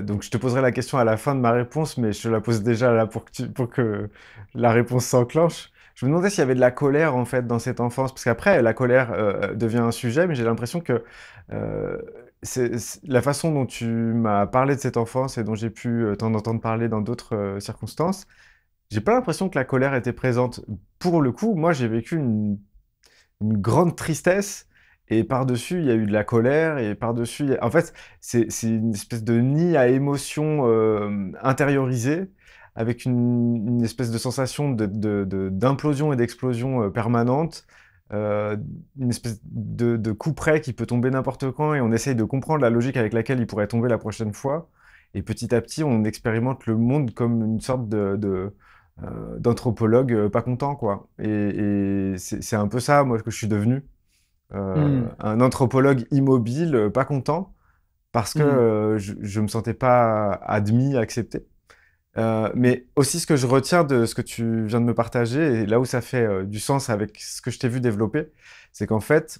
donc je te poserai la question à la fin de ma réponse, mais je te la pose déjà là pour que la réponse s'enclenche. Je me demandais s'il y avait de la colère en fait dans cette enfance, parce qu'après la colère devient un sujet, mais j'ai l'impression que euh, la façon dont tu m'as parlé de cette enfance et dont j'ai pu t'en entendre parler dans d'autres circonstances, j'ai pas l'impression que la colère était présente pour le coup, moi, j'ai vécu une grande tristesse, et par-dessus, il y a eu de la colère, et par-dessus, en fait, c'est une espèce de nid à émotions intériorisées, avec une espèce de sensation d'implosion et d'explosion permanente, euh, une espèce de coup près qui peut tomber n'importe quand, et on essaye de comprendre la logique avec laquelle il pourrait tomber la prochaine fois. Et petit à petit, on expérimente le monde comme une sorte d'anthropologue pas content, quoi. Et c'est un peu ça, moi, que je suis devenu. Hmm, Un anthropologue immobile, pas content, parce que hmm. je me sentais pas admis, accepté. Mais aussi, ce que je retiens de ce que tu viens de me partager, et là où ça fait du sens avec ce que je t'ai vu développer, c'est qu'en fait,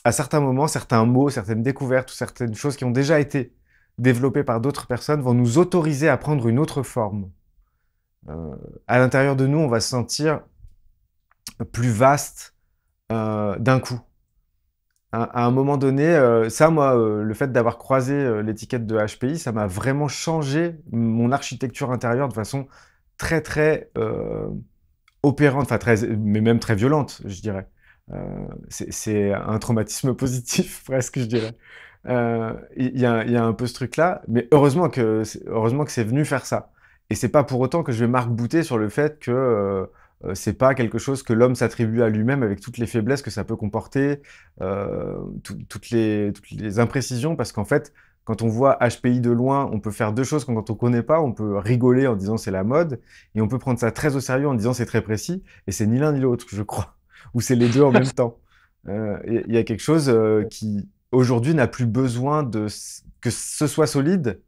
à certains moments, certains mots, certaines découvertes ou certaines choses qui ont déjà été développées par d'autres personnes vont nous autoriser à prendre une autre forme. Euh, à l'intérieur de nous, on va se sentir plus vaste d'un coup. À un moment donné, ça, moi, le fait d'avoir croisé l'étiquette de HPI, ça m'a vraiment changé mon architecture intérieure de façon très, très opérante, enfin, mais même très violente, je dirais. C'est un traumatisme positif, presque, je dirais. Il y a un peu ce truc-là, mais heureusement que c'est venu faire ça. Et c'est pas pour autant que je vais m'arc-bouter sur le fait que c'est pas quelque chose que l'homme s'attribue à lui-même avec toutes les faiblesses que ça peut comporter, toutes les imprécisions, parce qu'en fait, quand on voit HPI de loin, on peut faire deux choses quand on connaît pas. On peut rigoler en disant c'est la mode, et on peut prendre ça très au sérieux en disant c'est très précis, et c'est ni l'un ni l'autre, je crois. Ou c'est les deux en même temps. Il y a quelque chose qui, aujourd'hui, n'a plus besoin que ce soit solide.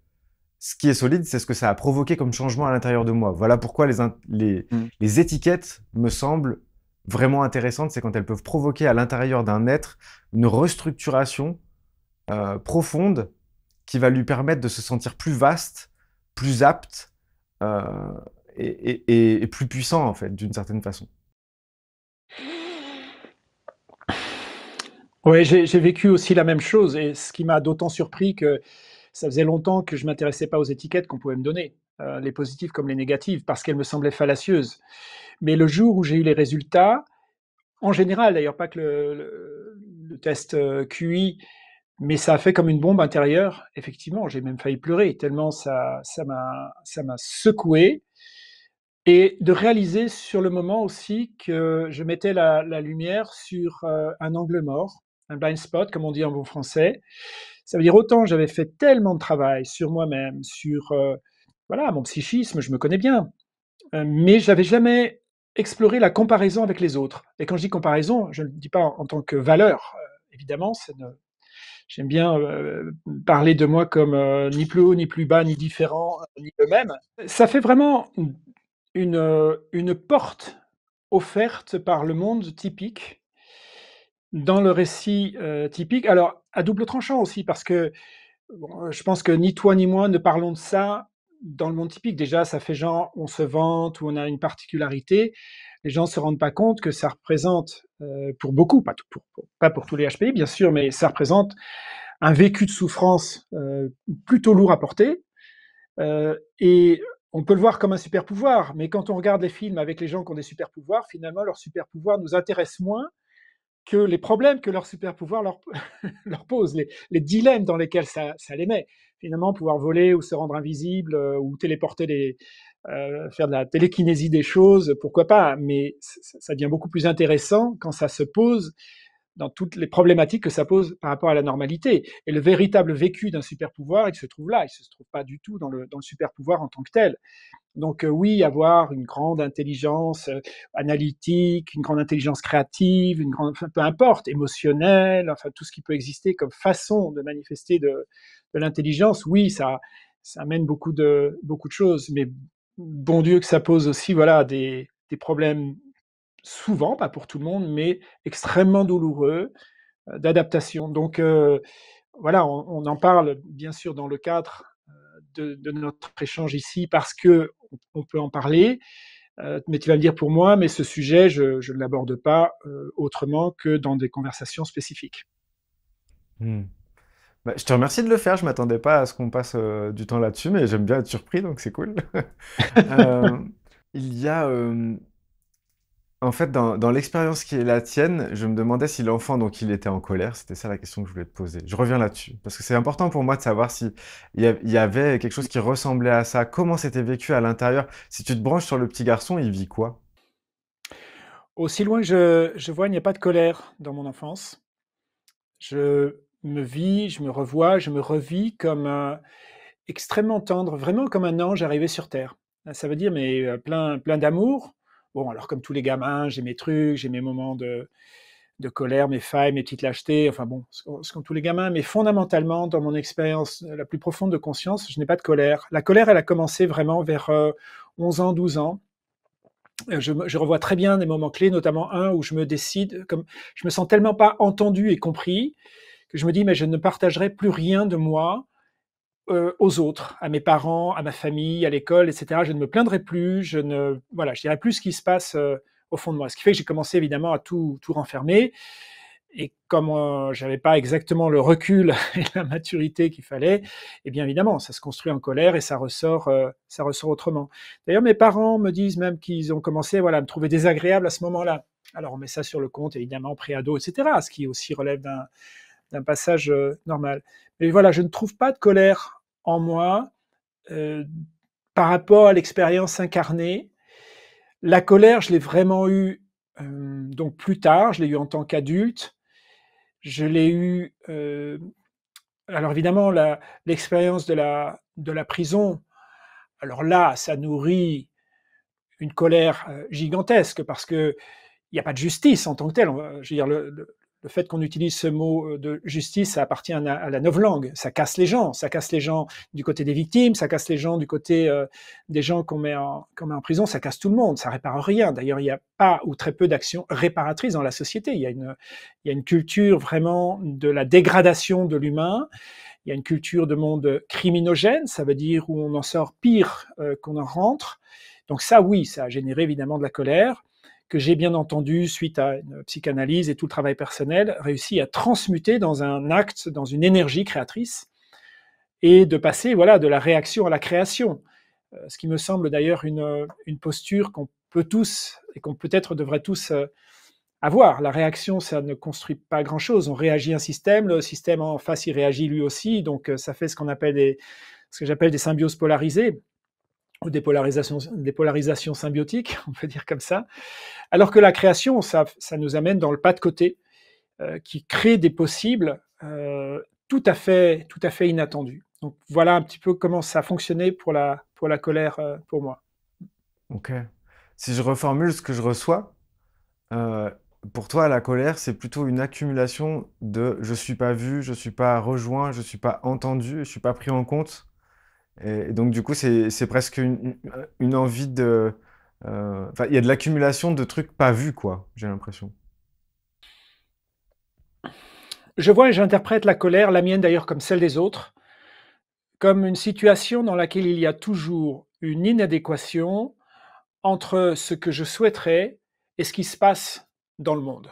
Ce qui est solide, c'est ce que ça a provoqué comme changement à l'intérieur de moi. Voilà pourquoi Hmm. les étiquettes me semblent vraiment intéressantes, c'est quand elles peuvent provoquer à l'intérieur d'un être une restructuration profonde qui va lui permettre de se sentir plus vaste, plus apte euh, et plus puissant, en fait, d'une certaine façon. Ouais, j'ai vécu aussi la même chose, et ce qui m'a d'autant surpris que ça faisait longtemps que je m'intéressais pas aux étiquettes qu'on pouvait me donner, les positives comme les négatives, parce qu'elles me semblaient fallacieuses. Mais le jour où j'ai eu les résultats, en général d'ailleurs, pas que le test QI, mais ça a fait comme une bombe intérieure. Effectivement, j'ai même failli pleurer tellement ça m'a secoué, et de réaliser sur le moment aussi que je mettais la lumière sur un angle mort, un blind spot, comme on dit en bon français. Ça veut dire autant j'avais fait tellement de travail sur moi-même, sur voilà mon psychisme, je me connais bien, mais j'avais jamais exploré la comparaison avec les autres. Et quand je dis comparaison, je ne le dis pas en tant que valeur, évidemment. J'aime bien parler de moi comme ni plus haut, ni plus bas, ni différent, ni le même. Ça fait vraiment une porte offerte par le monde typique dans le récit typique. Alors, à double tranchant aussi, parce que bon, je pense que ni toi ni moi ne parlons de ça dans le monde typique. Déjà, ça fait genre, on se vante ou on a une particularité. Les gens ne se rendent pas compte que ça représente, pour beaucoup, pas pour tous les HPI, bien sûr, mais ça représente un vécu de souffrance plutôt lourd à porter. Et on peut le voir comme un super pouvoir, mais quand on regarde les films avec les gens qui ont des super pouvoirs, finalement, leur super pouvoir nous intéresse moins que les problèmes que leur super pouvoir leur pose, les dilemmes dans lesquels ça les met. Finalement, pouvoir voler ou se rendre invisible ou téléporter faire de la télékinésie des choses, pourquoi pas, mais ça devient beaucoup plus intéressant quand ça se pose dans toutes les problématiques que ça pose par rapport à la normalité. Et le véritable vécu d'un super pouvoir, il se trouve là, il ne se trouve pas du tout dans le super pouvoir en tant que tel. Donc oui, avoir une grande intelligence analytique, une grande intelligence créative, une grande, enfin, peu importe, émotionnelle, enfin tout ce qui peut exister comme façon de manifester de l'intelligence, oui, ça amène beaucoup de choses. Mais bon Dieu que ça pose aussi, voilà, des problèmes souvent, pas pour tout le monde, mais extrêmement douloureux d'adaptation. Donc voilà, on en parle bien sûr dans le cadre de notre échange ici parce que on peut en parler. Mais tu vas me dire pour moi, mais ce sujet, je ne l'aborde pas autrement que dans des conversations spécifiques. Hmm. Bah, je te remercie de le faire, je m'attendais pas à ce qu'on passe du temps là-dessus, mais j'aime bien être surpris, donc c'est cool. Euh, il y a En fait, dans l'expérience qui est la tienne, je me demandais si l'enfant, donc il était en colère, c'était ça la question que je voulais te poser. Je reviens là-dessus, parce que c'est important pour moi de savoir si il y avait quelque chose qui ressemblait à ça, comment c'était vécu à l'intérieur. Si tu te branches sur le petit garçon, il vit quoi? Aussi loin que je vois, il n'y a pas de colère dans mon enfance. Je me revois, je me revis comme, extrêmement tendre, vraiment comme un ange arrivé sur terre. Ça veut dire mais, plein d'amour. Bon, alors comme tous les gamins, j'ai mes trucs, j'ai mes moments de colère, mes failles, mes petites lâchetés, enfin bon, ce qu'ont tous les gamins, mais fondamentalement, dans mon expérience la plus profonde de conscience, je n'ai pas de colère. La colère, elle a commencé vraiment vers, 11 ans, 12 ans. Je revois très bien des moments clés, notamment un où je me décide, comme je me sens tellement pas entendu et compris, que je me dis: «Mais je ne partagerai plus rien de moi, aux autres, à mes parents, à ma famille, à l'école et cetera. Je ne me plaindrai plus, je ne voilà, je dirai plus ce qui se passe, au fond de moi». Ce qui fait que j'ai commencé évidemment à tout renfermer et comme, j'avais pas exactement le recul et la maturité qu'il fallait, et bien évidemment, ça se construit en colère et ça ressort autrement. D'ailleurs, mes parents me disent même qu'ils ont commencé, voilà, à me trouver désagréable à ce moment-là. Alors on met ça sur le compte évidemment pré-ado et cetera, ce qui aussi relève d'un passage, normal. Mais voilà, je ne trouve pas de colère en moi, heu, par rapport à l'expérience incarnée. La colère, je l'ai vraiment eue, donc plus tard, je l'ai eue en tant qu'adulte. Je l'ai eue, alors évidemment l'expérience de la prison, alors là, ça nourrit une colère, gigantesque parce que il n'y a pas de justice en tant que telle. Je veux dire, le fait qu'on utilise ce mot de justice, ça appartient à la novlangue. Ça casse les gens. Ça casse les gens du côté des victimes, ça casse les gens du côté des gens qu'on met en prison, ça casse tout le monde, ça répare rien. D'ailleurs, il n'y a pas ou très peu d'actions réparatrices dans la société. Il y a une culture vraiment de la dégradation de l'humain. Il y a une culture de monde criminogène, ça veut dire où on en sort pire qu'on en rentre. Donc ça, oui, ça a généré évidemment de la colère que j'ai bien entendu, suite à une psychanalyse et tout le travail personnel, réussi à transmuter dans un acte, dans une énergie créatrice, et de passer voilà, de la réaction à la création. Ce qui me semble d'ailleurs une posture qu'on peut tous, et qu'on peut-être devrait tous avoir. La réaction, ça ne construit pas grand-chose. On réagit à un système, le système en face, il réagit lui aussi, donc ça fait ce que j'appelle des symbioses polarisées, ou des polarisations symbiotiques, on peut dire comme ça. Alors que la création, ça nous amène dans le pas de côté, qui crée des possibles tout à fait inattendus. Donc voilà un petit peu comment ça a fonctionné pour la colère pour moi. Ok. Si je reformule ce que je reçois, euh, pour toi, la colère, c'est plutôt une accumulation de je suis pas vu, je suis pas rejoint, je suis pas entendu, je suis pas pris en compte. Et donc, du coup, c'est presque une envie de. Enfin, il y a de l'accumulation de trucs pas vus, quoi, j'ai l'impression. Je vois et j'interprète la colère, la mienne d'ailleurs comme celle des autres, comme une situation dans laquelle il y a toujours une inadéquation entre ce que je souhaiterais et ce qui se passe dans le monde.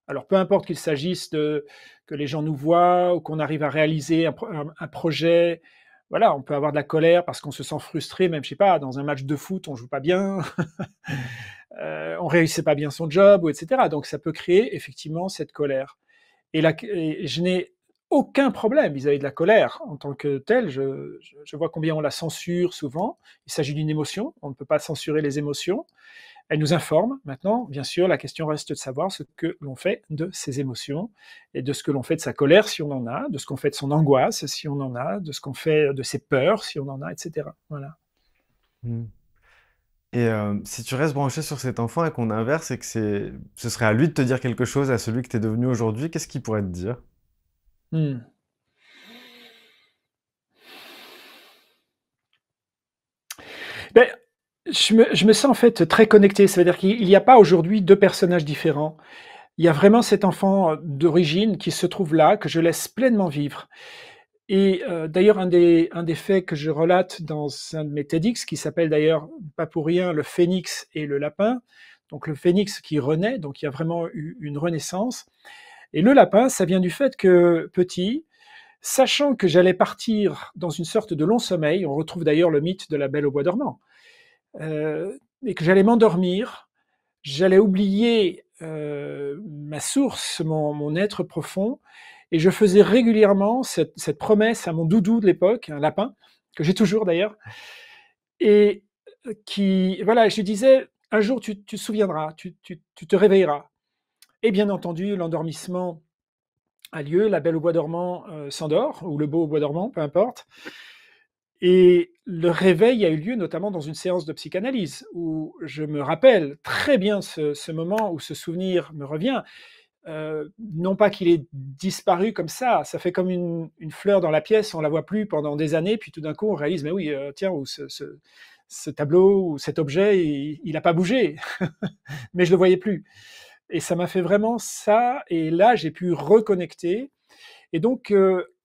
Alors peu importe qu'il s'agisse de que les gens nous voient ou qu'on arrive à réaliser un projet, voilà, on peut avoir de la colère parce qu'on se sent frustré, même je sais pas, dans un match de foot, on joue pas bien, on réussit pas bien son job, ou etc. Donc ça peut créer effectivement cette colère. Et je n'ai aucun problème vis-à-vis de la colère en tant que telle. Je vois combien on la censure souvent. Il s'agit d'une émotion, on ne peut pas censurer les émotions. Elle nous informe. Maintenant, bien sûr, la question reste de savoir ce que l'on fait de ces émotions et de ce que l'on fait de sa colère, si on en a, de ce qu'on fait de son angoisse, si on en a, de ce qu'on fait de ses peurs, si on en a, etc. Voilà. Hmm. Et si tu restes branché sur cet enfant et qu'on inverse et que ce serait à lui de te dire quelque chose, à celui que tu es devenu aujourd'hui, qu'est-ce qu'il pourrait te dire? Hmm. Ben, je me sens en fait très connecté. Ça veut dire qu'il n'y a pas aujourd'hui deux personnages différents. Il y a vraiment cet enfant d'origine qui se trouve là, que je laisse pleinement vivre. Et d'ailleurs, un des faits que je relate dans un de mes TEDx, qui s'appelle d'ailleurs, pas pour rien, le phénix et le lapin. Donc le phénix qui renaît, donc il y a vraiment eu une renaissance. Et le lapin, ça vient du fait que petit, sachant que j'allais partir dans une sorte de long sommeil, on retrouve d'ailleurs le mythe de la Belle au bois dormant, et que j'allais m'endormir, j'allais oublier ma source, mon être profond, et je faisais régulièrement cette promesse à mon doudou de l'époque, un lapin, que j'ai toujours d'ailleurs, et voilà, je lui disais, un jour tu te souviendras, tu te réveilleras. Et bien entendu, l'endormissement a lieu, la belle au bois dormant s'endort, ou le beau au bois dormant, peu importe. Et le réveil a eu lieu notamment dans une séance de psychanalyse, où je me rappelle très bien ce moment où ce souvenir me revient. Non pas qu'il ait disparu comme ça fait comme une fleur dans la pièce, on la voit plus pendant des années, puis tout d'un coup on réalise, mais oui, tiens, ou ce tableau ou cet objet, il n'a pas bougé, mais je le voyais plus. Et ça m'a fait vraiment ça, et là j'ai pu reconnecter. Et donc,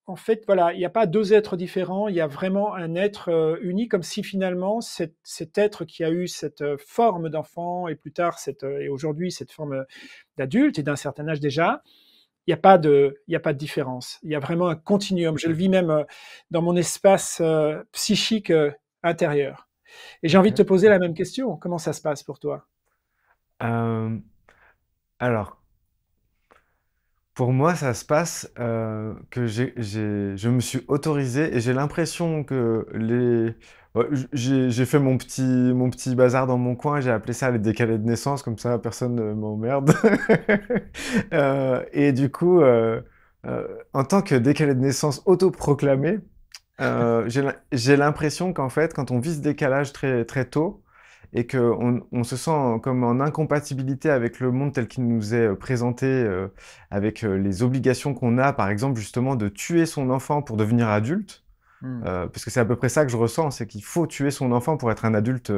en fait, voilà, il n'y a pas deux êtres différents, il y a vraiment un être uni, comme si finalement cet être qui a eu cette forme d'enfant, et plus tard et aujourd'hui cette forme d'adulte et d'un certain âge déjà, il y a pas de différence. Il y a vraiment un continuum. Je le vis même dans mon espace psychique intérieur. Et j'ai envie de te Ok. poser la même question. Comment ça se passe pour toi? Euh, alors, pour moi, ça se passe que je me suis autorisé et j'ai l'impression que ouais, j'ai fait mon petit bazar dans mon coin, j'ai appelé ça les décalés de naissance, comme ça personne ne m'emmerde. Et du coup, en tant que décalé de naissance autoproclamé, j'ai l'impression qu'en fait, quand on vit ce décalage très, très tôt, et qu'on se sent comme en incompatibilité avec le monde tel qu'il nous est présenté, avec les obligations qu'on a, par exemple, justement, de tuer son enfant pour devenir adulte, Hmm. parce que c'est à peu près ça que je ressens, c'est qu'il faut tuer son enfant pour être un adulte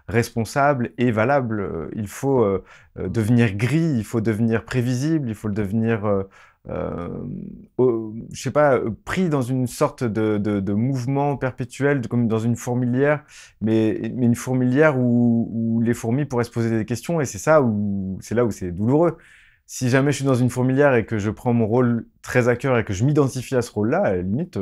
responsable et valable. Il faut devenir gris, il faut devenir prévisible, il faut le devenir, je sais pas, pris dans une sorte de mouvement perpétuel, comme dans une fourmilière, mais une fourmilière où les fourmis pourraient se poser des questions, et c'est là où c'est douloureux. Si jamais je suis dans une fourmilière et que je prends mon rôle très à cœur et que je m'identifie à ce rôle-là, à la limite,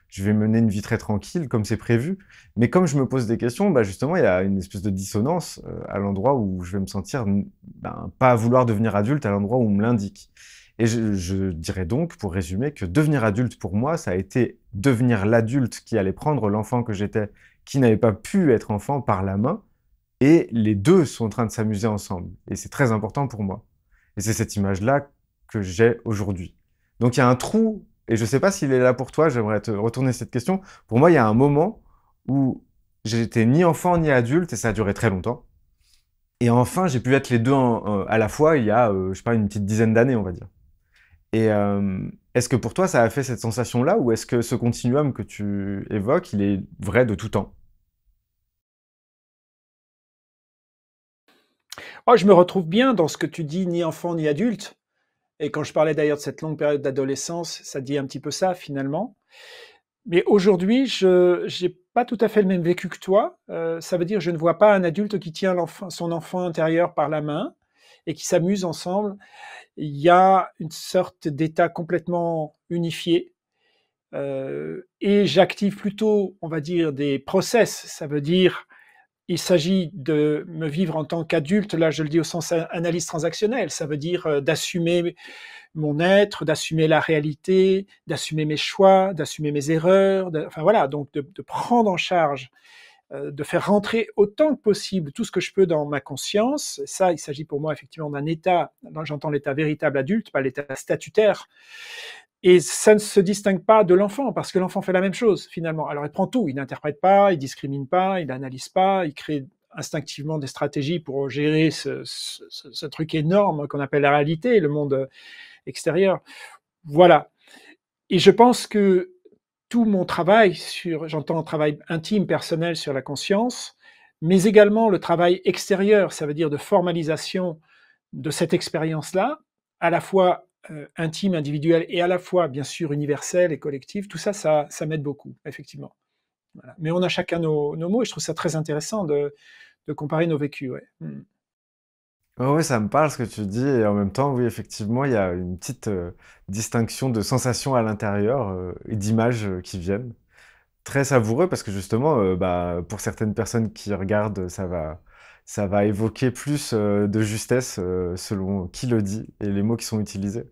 je vais mener une vie très tranquille, comme c'est prévu. Mais comme je me pose des questions, bah justement, il y a une espèce de dissonance à l'endroit où je vais me sentir ben, pas à vouloir devenir adulte, à l'endroit où on me l'indique. Et je dirais donc, pour résumer, que devenir adulte, pour moi, ça a été devenir l'adulte qui allait prendre l'enfant que j'étais, qui n'avait pas pu être enfant, par la main, et les deux sont en train de s'amuser ensemble. Et c'est très important pour moi. Et c'est cette image-là que j'ai aujourd'hui. Donc il y a un trou, et je ne sais pas s'il est là pour toi, j'aimerais te retourner cette question. Pour moi, il y a un moment où j'étais ni enfant ni adulte, et ça a duré très longtemps. Et enfin, j'ai pu être les deux à la fois il y a, je sais pas, une petite dizaine d'années, on va dire. Et est-ce que pour toi, ça a fait cette sensation-là, ou est-ce que ce continuum que tu évoques, il est vrai de tout temps? Oh, je me retrouve bien dans ce que tu dis, ni enfant ni adulte. Et quand je parlais d'ailleurs de cette longue période d'adolescence, ça dit un petit peu ça finalement. Mais aujourd'hui, je n'ai pas tout à fait le même vécu que toi. Ça veut dire que je ne vois pas un adulte qui tient son enfant intérieur par la main et qui s'amuse ensemble. Il y a une sorte d'état complètement unifié. Et j'active plutôt, on va dire, des process. Ça veut dire il s'agit de me vivre en tant qu'adulte, là je le dis au sens analyse transactionnelle, ça veut dire d'assumer mon être, d'assumer la réalité, d'assumer mes choix, d'assumer mes erreurs, enfin voilà, donc de prendre en charge, de faire rentrer autant que possible tout ce que je peux dans ma conscience. Ça, il s'agit pour moi effectivement d'un état, j'entends l'état véritable adulte, pas l'état statutaire. Et ça ne se distingue pas de l'enfant, parce que l'enfant fait la même chose, finalement. Alors, il prend tout, il n'interprète pas, il discrimine pas, il n'analyse pas, il crée instinctivement des stratégies pour gérer ce truc énorme qu'on appelle la réalité, le monde extérieur. Voilà. Et je pense que tout mon travail j'entends un travail intime, personnel sur la conscience, mais également le travail extérieur, ça veut dire de formalisation de cette expérience-là, à la fois intime, individuelle, et à la fois, bien sûr, universelle et collective, tout ça, ça m'aide beaucoup, effectivement. Voilà. Mais on a chacun nos mots, et je trouve ça très intéressant de comparer nos vécus. Ouais. Mm. Ouais, ouais, ça me parle ce que tu dis, et en même temps, oui, effectivement, il y a une petite distinction de sensations à l'intérieur et d'images qui viennent. Très savoureux parce que justement, bah, pour certaines personnes qui regardent, ça va évoquer plus de justesse selon qui le dit et les mots qui sont utilisés.